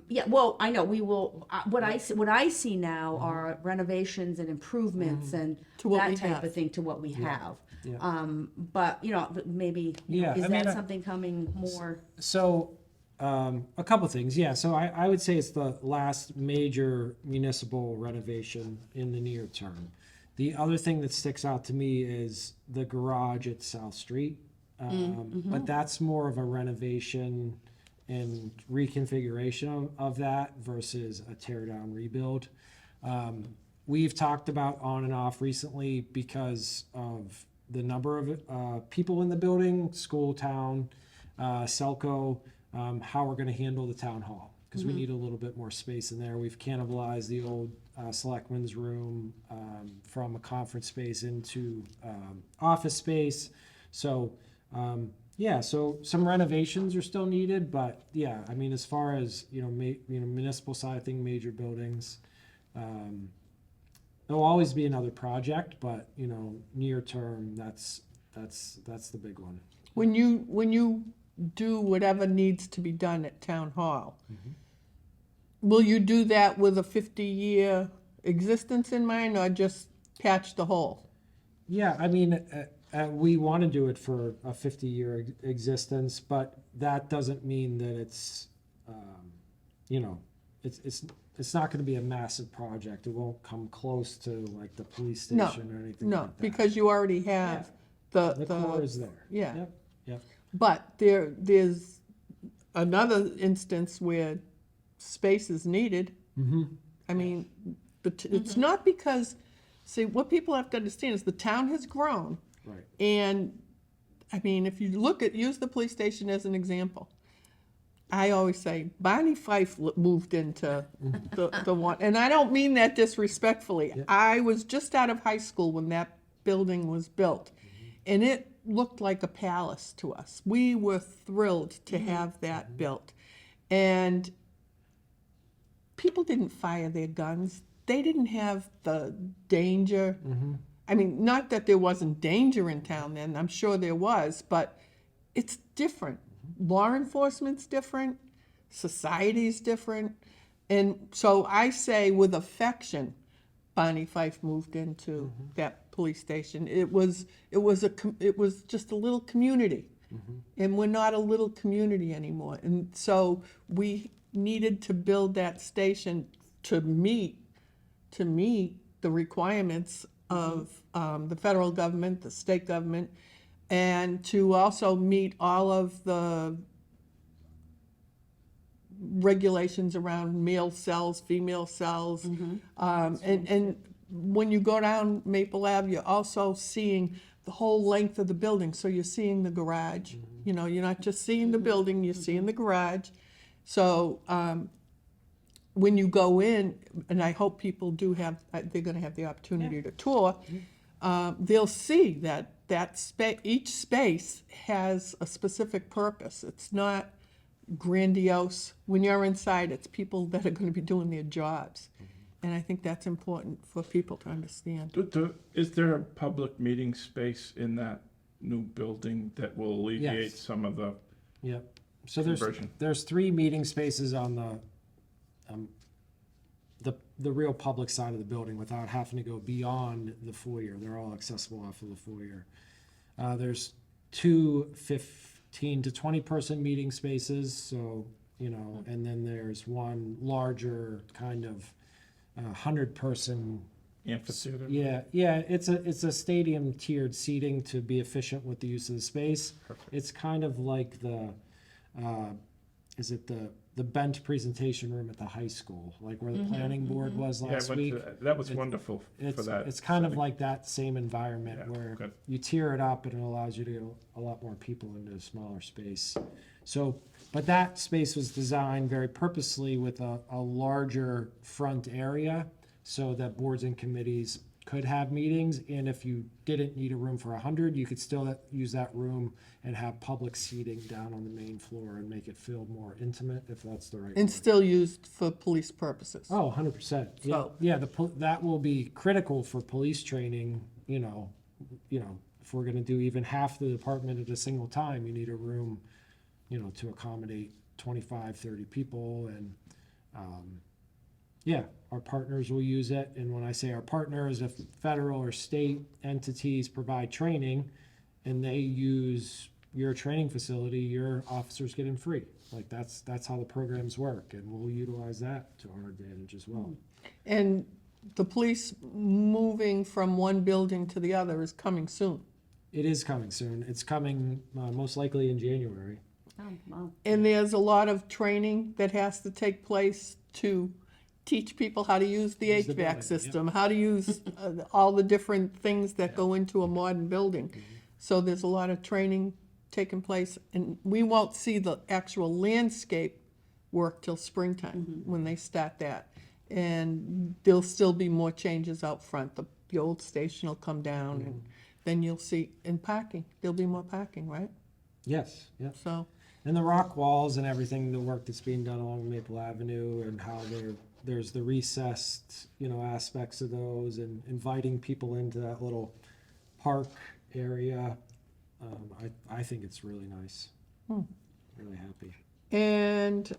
Yeah, well, I know, we will, what I see now are renovations and improvements and To what we that type have. of thing to what we have. Yeah. But, you know, maybe, Yeah, is I mean, that something coming more? So, a couple things. Yeah, so I would say it's the last major municipal renovation in the near term. The other thing that sticks out to me is the garage at South Street. But that's more of a renovation and reconfiguration of that versus a tear down rebuild. We've talked about on and off recently because of the number of people in the building, school, town, Selco, how we're going to handle the town hall, because we need a little bit more space in there. We've cannibalized the old selectmen's room from a conference space into office space. So yeah, so some renovations are still needed, but yeah, I mean, as far as municipal side of thing, major buildings, there'll always be another project, but near term, that's the big one. When you do whatever needs to be done at town hall, will you do that with a 50-year existence in mind, or just patch the hole? Yeah, I mean, we want to do it for a 50-year existence, but that doesn't mean that it's not going to be a massive project. It won't come close to like the police No, station or anything No, like that. because you already have The core is there. yeah. Yep. But there's another instance where space is needed. I mean, it's not because, see, what people have to understand is the town has grown. Right. And, I mean, if you use the police station as an example, I always say, Barney Fife moved into the one, and I don't mean that disrespectfully. Yeah. I was just out of high school when that building was built, and it looked like a palace to us. We were thrilled to have that built. And people didn't fire their guns. They didn't have the danger. I mean, not that there wasn't danger in town then, I'm sure there was, but it's different. Law enforcement's different, society's different. And so I say with affection, Bonnie Fife moved into that police station. It was just a little community, and we're not a little community anymore. And so we needed to build that station to meet the requirements of the federal government, the state government, and to also meet all of the regulations around male cells, female cells. And when you go down Maple Ave, you're also seeing the whole length of the building. So you're seeing the garage. You're not just seeing the building, you're seeing the garage. So when you go in, and I hope people they're going to have the opportunity to tour, they'll see that each space has a specific purpose. It's not grandiose. When you're inside, it's people that are going to be doing their jobs. And I think that's important for people to understand. Is there a public meeting space in that new building that will alleviate Yes. some of the Yep. So conversion? there's 3 meeting spaces on the real public side of the building without having to go beyond the foyer. They're all accessible off of the foyer. There's 2 15 to 20 person meeting spaces, so you know, and then there's one larger kind of 100-person. Amphitheater. Yeah, it's a stadium tiered seating to be efficient with the use of the space. Perfect. It's kind of like is it the bent presentation room at the high school, like where the planning board was Yeah, I last went week. to that. That was wonderful for It's that. it's kind of setting. like that same environment Yeah, where good. you tier it up and it allows you to get a lot more people into a smaller space. So, but that space was designed very purposely with a larger front area so that boards and committees could have meetings, and if you didn't need a room for 100, you could still use that room and have public seating down on the main floor and make it feel more intimate, if that's the right And word. still used for police purposes. Oh, 100%. Yeah, So- yeah. That will be critical for police training. You know, if we're going to do even half the department at a single time, you need a room, you know, to accommodate 25, 30 people, and yeah, our partners will use it. And when I say our partners, if federal or state entities provide training, and they use your training facility, your officers get in free. Like that's how the programs work, and we'll utilize that to our advantage as well. And the police moving from one building to the other is coming soon. It is coming soon. It's coming most likely in January. Oh, wow. And there's a lot of training that has to take place to teach people how to use the Use the HVAC building, yeah. system, how to use all the different things that go into a modern building. So there's a lot of training taking place, and we won't see the actual landscape work till springtime when they start that. And there'll still be more changes out front. The old station will come down, and then you'll see, in parking, there'll be more parking, right? Yes, yes. So, And the rock walls and everything, the work that's being done along Maple Avenue, and how there's the recessed, you know, aspects of those, and inviting people into that little park area. I think it's really nice. Really happy. and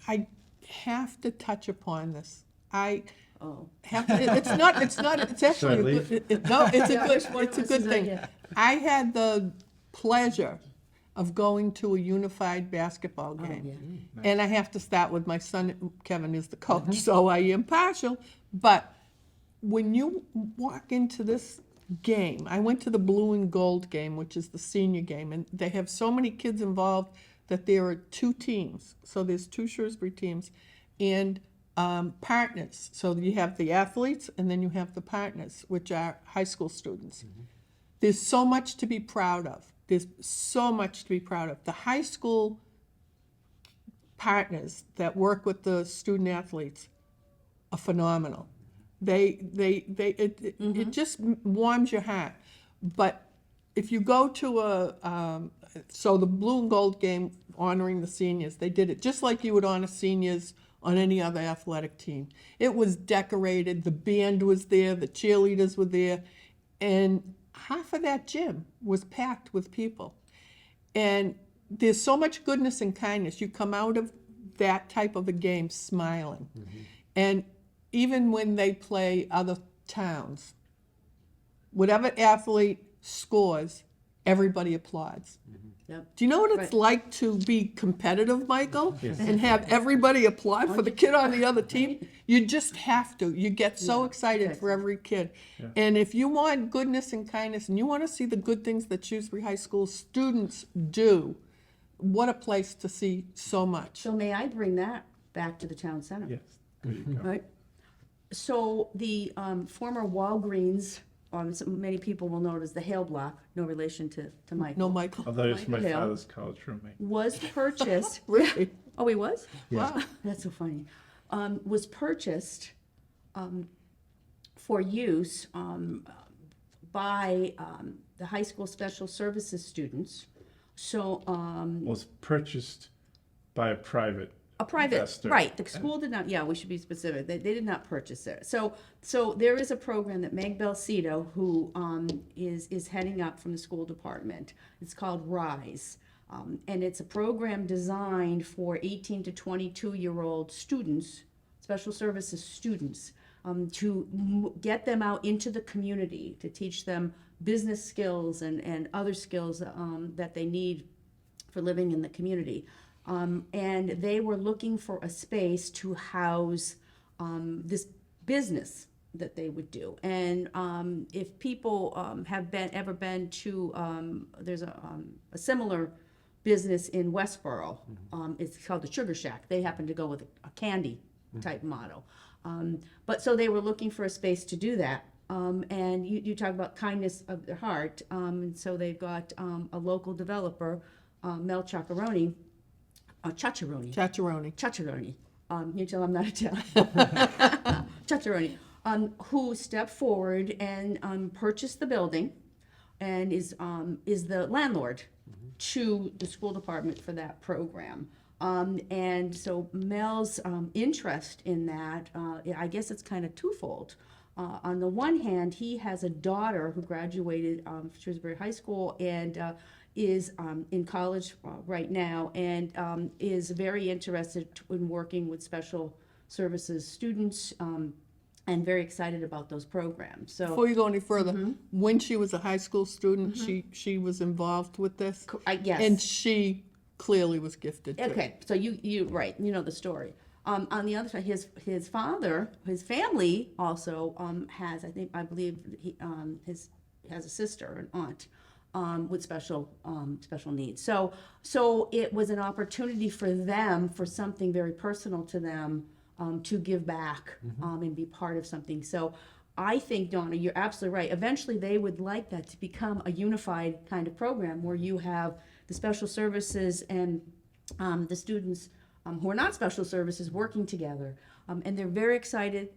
I have to touch upon this. I Oh. have to, it's actually a leave? good, no, it's a Yeah, good, which one it's a was good it? thing. Yeah. I had the pleasure of going to a unified basketball game. And I have to start with my son, Kevin is the coach, so I am partial. But when you walk into this game, I went to the blue and gold game, which is the senior game, and they have so many kids involved that there are two teams. So there's two Shrewsbury teams and partners. So you have the athletes and then you have the partners, which are high school students. There's so much to be proud of. There's so much to be proud of. The high school partners that work with the student athletes are phenomenal. It just warms your heart. But if you go to so the blue and gold game honoring the seniors, they did it just like you would honor seniors on any other athletic team. It was decorated, the band was there, the cheerleaders were there, and half of that gym was packed with people. And there's so much goodness and kindness. You come out of that type of a game smiling. And even when they play other towns, whatever athlete scores, everybody applauds. Yep. Do you know what it's Right. like to be competitive, Michael? And have everybody applaud for the kid on the other team? You just have to. You get so excited for every kid. And if you want goodness and kindness and you want to see the good things that Shrewsbury High School students do, what a place to see so much. So may I bring that back to the town center? Yes, there you go. Right. So the former Walgreens, so many people will know it as the Hale block, no relation to Michael. No, Michael. Although it's my Hale. father's college roommate. Was purchased. Really? Oh, he was? Wow. That's so funny. Was purchased for use by the high school special services students. So Was purchased by a private a private, investor. right? The school did not. Yeah, we should be specific. They did not purchase it. So there is a program that Meg Belcito, who is heading up from the school department. It's called Rise. And it's a program designed for 18 to 22-year-old students, special services students, to get them out into the community, to teach them business skills and other skills that they need for living in the community. And they were looking for a space to house this business that they would do. And if people have ever been to, there's a similar business in Westboro. It's called the Sugar Shack. They happen to go with a candy type model. But so they were looking for a space to do that. And you talk about kindness of their heart. And so they've got a local developer, Mel Chaccaroni, Chacharoni. You tell I'm not Italian. Chacharoni, who stepped forward and purchased the building, and is the landlord to the school department for that program. And so Mel's interest in that, I guess it's kind of twofold. On the one hand, he has a daughter who graduated Shrewsbury High School and is in college right now, and is very interested in working with special services students, and very excited about those programs. So Before you go any further, when she was a high school student, she was involved with this, yes. and she clearly was gifted too. Okay, so you right, you know the story. On the other side, his father, his family also has, I believe he has a sister, an aunt, with special needs. So it was an opportunity for them, for something very personal to them, to give back and be part of something. So I think, Donna, you're absolutely right. Eventually, they would like that to become a unified kind of program where you have the special services and the students who are not special services working together. And they're very excited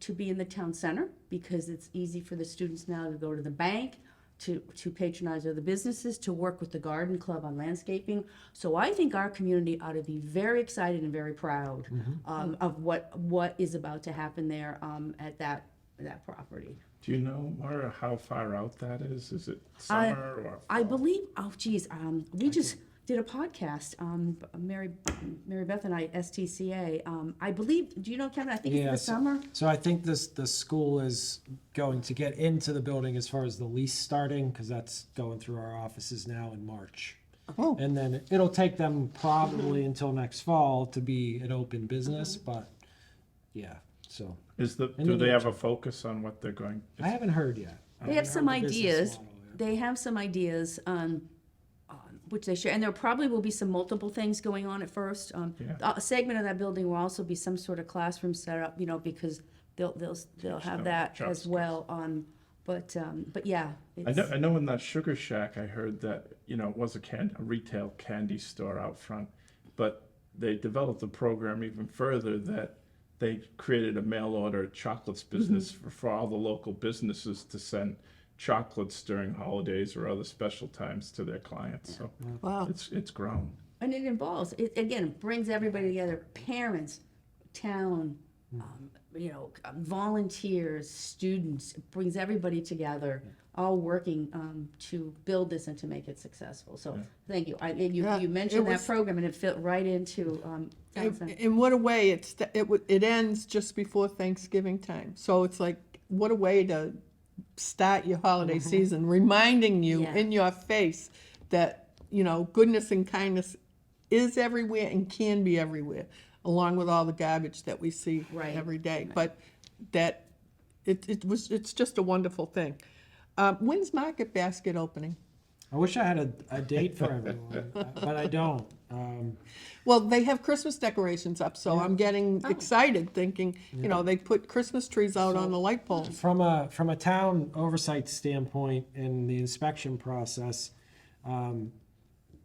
to be in the town center because it's easy for the students now to go to the bank, to patronize other businesses, to work with the garden club on landscaping. So I think our community ought to be very excited and very proud of what is about to happen there at that property. Do you know, Moira, how far out that is? Is it summer or? I believe, we just did a podcast, Mary Beth and I, STCA. I believe, do you know, Kevin? I think it's the summer. So I think the school is going to get into the building as far as the lease starting, because that's going through our offices now in March. Oh. And then it'll take them probably until next fall to be an open business, but yeah, so. Do they have a focus on what they're going? I haven't heard yet. They have some ideas. They have some ideas on which they share, and there probably will be some multiple things going on at first. A segment of that building will also be some sort of classroom setup, because they'll have that as well. But yeah. I know in that Sugar Shack, I heard that, it was a retail candy store out front, but they developed a program even further that they created a mail order chocolates business for all the local businesses to send chocolates during holidays or other special times to their clients. So Wow. it's grown. And it involves, it brings everybody together, parents, town, volunteers, students. It brings everybody together, all working to build this and to make it successful. So thank you. You mentioned that program, and it fit right into. In what a way it ends just before Thanksgiving time. So it's like, what a way to start your holiday season, reminding you in your face that, goodness and kindness is everywhere and can be everywhere, along with all the garbage that we see every day. Right. But that it's just a wonderful thing. When's Market Basket opening? I wish I had a date for everyone, but I don't. Well, they have Christmas decorations up, so I'm getting excited thinking, they put Christmas trees out on the light poles. From a town oversight standpoint in the inspection process,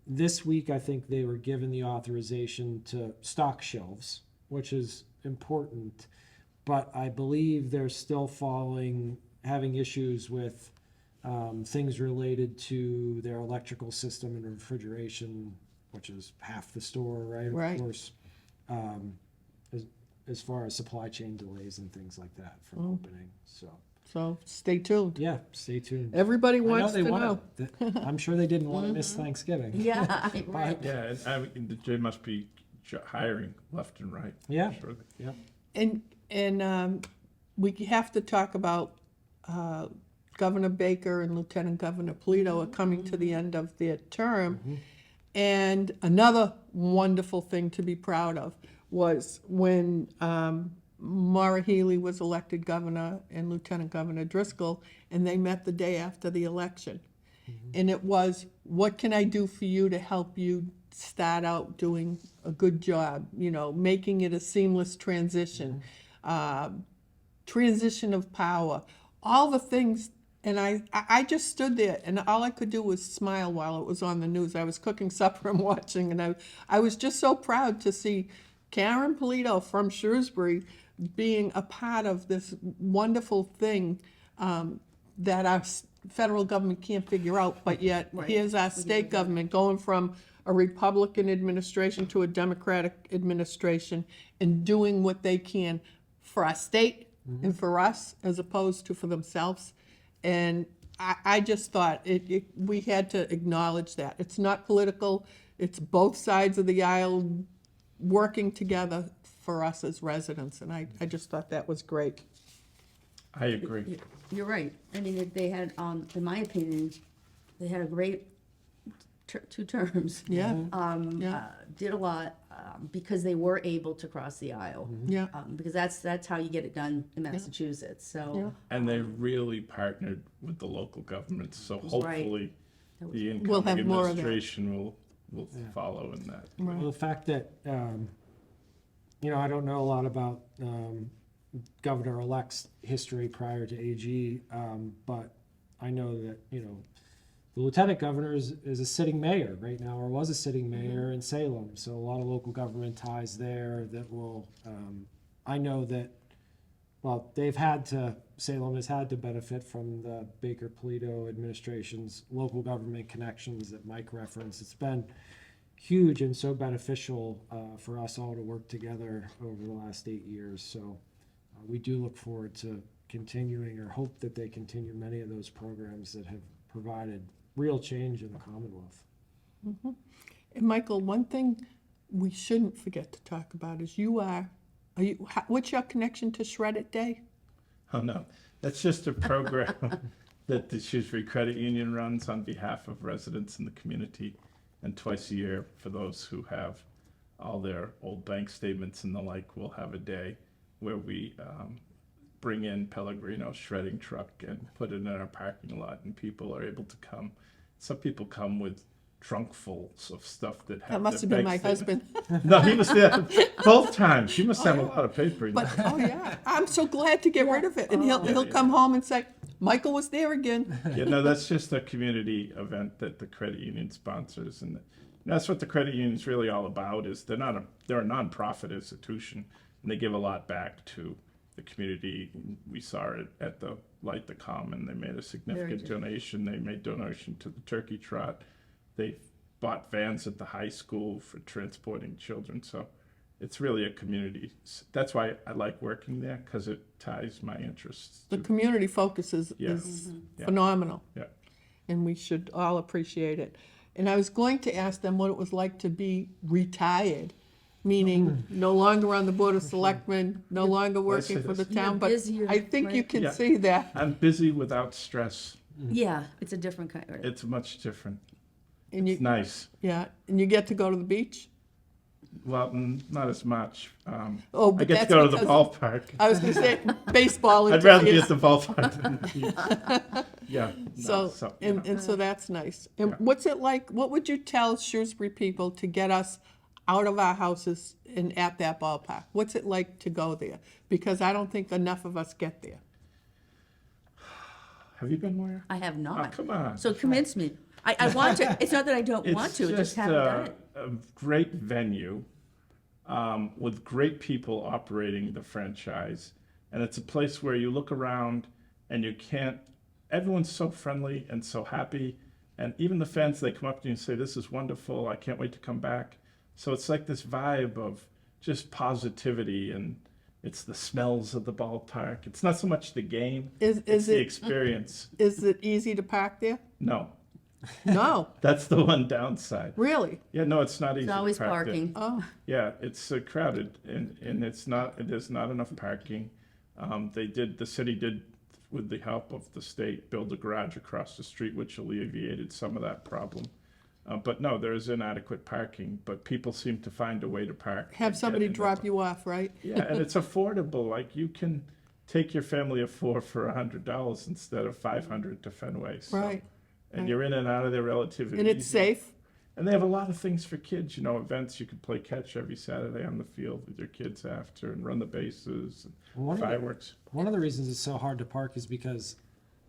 this week I think they were given the authorization to stock shelves, which is important, but I believe they're still having issues with things related to their electrical system and refrigeration, which is half the store, right? Right. Of course, as far as supply chain delays and things like that from opening. So stay tuned. Yeah, stay tuned. Everybody I know wants they to want know. I'm sure they didn't want to miss Thanksgiving. Yeah, right. Yeah, and they must be hiring left and right. Yeah. Surely. Yeah. And we have to talk about Governor Baker and Lieutenant Governor Polito are coming to the end of their term. And another wonderful thing to be proud of was when Moira Healy was elected governor and Lieutenant Governor Driscoll, and they met the day after the election. And it was, what can I do for you to help you start out doing a good job? You know, making it a seamless transition, transition of power, all the things. And I just stood there, and all I could do was smile while it was on the news. I was cooking supper and watching, and I was just so proud to see Karen Polito from Shrewsbury being a part of this wonderful thing that our federal government can't figure out, but yet here's our state government going from a Republican administration to a Democratic administration and doing what they can for our state and for us as opposed to for themselves. And I just thought we had to acknowledge that. It's not political. It's both sides of the aisle working together for us as residents. And I just thought that was great. I agree. You're right. I mean, they had, in my opinion, they had a great 2 terms. Yeah, Did a lot because they were able to cross the aisle. yeah. Because that's how you get it done in Massachusetts. So And they really partnered with the local governments, so hopefully the We'll incoming have more of that. administration will follow in that. Well, the fact that, I don't know a lot about Governor-elect's history prior to AG, but I know that, the lieutenant governor is a sitting mayor right now, or was a sitting mayor in Salem. So a lot of local government ties there that will, I know that, well, Salem has had to benefit from the Baker-Polito administration's local government connections that Mike referenced. It's been huge and so beneficial for us all to work together over the last 8 years. So we do look forward to continuing, or hope that they continue many of those programs that have provided real change in the Commonwealth. And Michael, one thing we shouldn't forget to talk about is what's your connection to Shred It Day? Oh, no, that's just a program that the Shrewsbury Credit Union runs on behalf of residents in the community. And twice a year, for those who have all their old bank statements and the like, we'll have a day where we bring in Pellegrino's shredding truck and put it in our parking lot, and people are able to come. Some people come with trunkfuls of stuff that have That must have their been my bank statement. husband. No, he was there both times. He must have a lot of paper. But, oh yeah, I'm so glad to get rid of it. And he'll come home and say, Michael was there again. Yeah, no, that's just a community event that the credit union sponsors, and that's what the credit union is really all about. Is they're a nonprofit institution, and they give a lot back to the community. We saw it at the Light the Common. They made a significant donation. They made donation to the turkey trot. They bought vans at the high school for transporting children. So it's really a community. That's why I like working there, because it ties my interests. The community focus is Yeah. phenomenal. Yeah. And we should all appreciate it. And I was going to ask them what it was like to be retired, meaning no longer on the Board of Selectmen, no longer working for the town, but busier, I think you right? can Yeah. see that. I'm busy without stress. yeah, it's a different kind. It's much different. And It's nice. yeah, and you get to go to the beach. Well, not as much. Oh, I but get to that's go to the because- ballpark. I was going to say baseball. I'd rather be at the ballpark than the beach. Yeah. No, So, you know. and so that's nice. And Yeah. what's it like, what would you tell Shrewsbury people to get us out of our houses and at that ballpark? What's it like to go there? Because I don't think enough of us get there. Have you been, Moira? I have Oh, not. come on. So convince me. I want to. It's not that I don't want It's to. I just haven't done it. a great venue with great people operating the franchise. And it's a place where you look around and everyone's so friendly and so happy. And even the fans, they come up to you and say, "This is wonderful. I can't wait to come back." So it's like this vibe of just positivity, and it's the smells of the ballpark. It's not so much the game, Is it's the it experience. is it easy to park there? No, No, that's the one downside. really? Yeah, no, it's not easy. It's always to park there. parking. Oh, Yeah, it's crowded, and there's not enough parking. The city did, with the help of the state, build a garage across the street, which alleviated some of that problem. But no, there is inadequate parking, but people seem to find a way to park. Have and somebody get in drop there. you off, right? Yeah, and it's affordable. Like you can take your family of four for $100 instead of $500 to Fenway. So, Right. and you're in and out of there relatively And it's easy. safe. And they have a lot of things for kids, events. You could play catch every Saturday on the field with your kids after and run the bases, One and of the- fireworks. One of the reasons it's so hard to park is because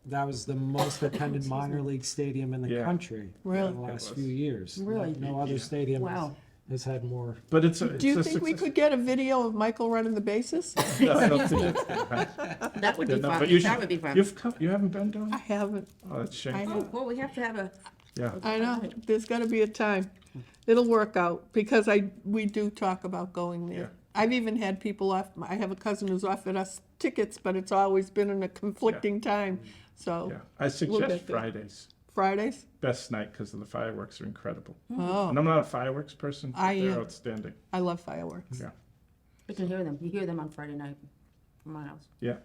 that was the most attended minor league stadium in the Yeah. country Really? in the last It was. few years. Really? No other stadium Wow. has had more. But it's Do you a think we success- could get a video of Michael running the bases? No, I don't think it's gonna happen. That would be No, fun. but you That should- would be fun. You haven't been doing I it? haven't. Oh, that's a shame. I have. Well, we have to have a, Yeah. I know. There's got to be a time. It'll work out because we do talk about going there. Yeah. I've even had people I have a cousin who's offered us tickets, but it's always been in a conflicting time. So Yeah. I We'll suggest get there. Fridays. Fridays? Best night because of the fireworks are incredible. Oh, And I'm not a fireworks person, but I they're am. outstanding. I love fireworks. Yeah. we can hear them. You hear them on Friday night from my house. Yeah.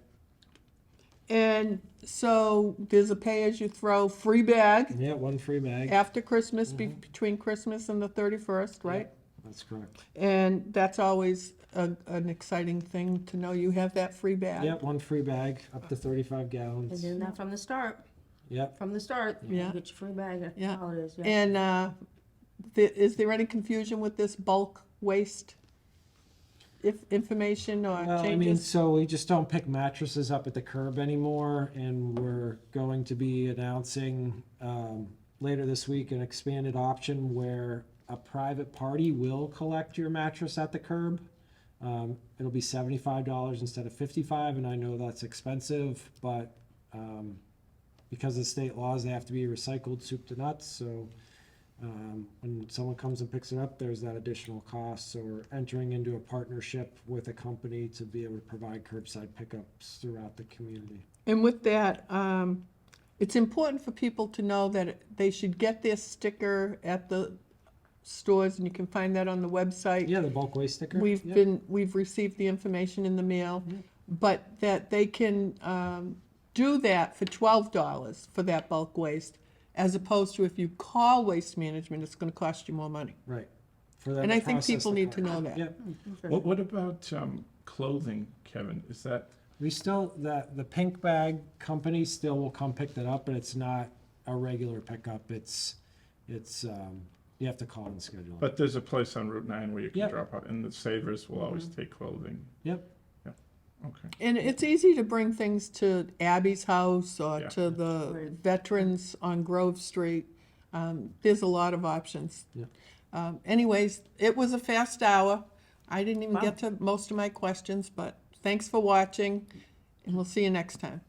And so there's a pay-as-you-throw free bag Yeah, one free bag. after Christmas, between Christmas and the 31st, right? That's correct. And that's always an exciting thing to know you have that free bag. Yep, one free bag, up to 35 And gallons. doing that from the start. Yep. From the start. Yeah. You get your free bag at Yeah. holidays. Yeah. And is there any confusion with this bulk waste information or Well, I mean, changes? so we just don't pick mattresses up at the curb anymore, and we're going to be announcing later this week an expanded option where a private party will collect your mattress at the curb. It'll be $75 instead of $55, and I know that's expensive, but because of state laws, they have to be recycled soup to nuts. So when someone comes and picks it up, there's that additional cost. So we're entering into a partnership with a company to be able to provide curbside pickups throughout the community. And with that, it's important for people to know that they should get their sticker at the stores, and you can find that on the website. Yeah, the bulk waste sticker. We've received the information in the mail, but that they can do that for $12 for that bulk waste, as opposed to if you call Waste Management, it's gonna cost you more money. Right. For them And to I think process people the need to card. know that. Yep. What about clothing, Kevin? Is that We still, the pink bag company still will come pick that up, but it's not a regular pickup. It's you have to call and schedule it. But there's a place on Route 9 where you can Yep. drop out, and the Savers will always take clothing. Yep. Okay. And it's easy to bring things to Abby's house or Yeah. to the Right. veterans on Grove Street. There's a lot of options. Yeah. Anyways, it was a fast hour. I didn't even Wow. get to most of my questions, but thanks for watching, and we'll see you next time.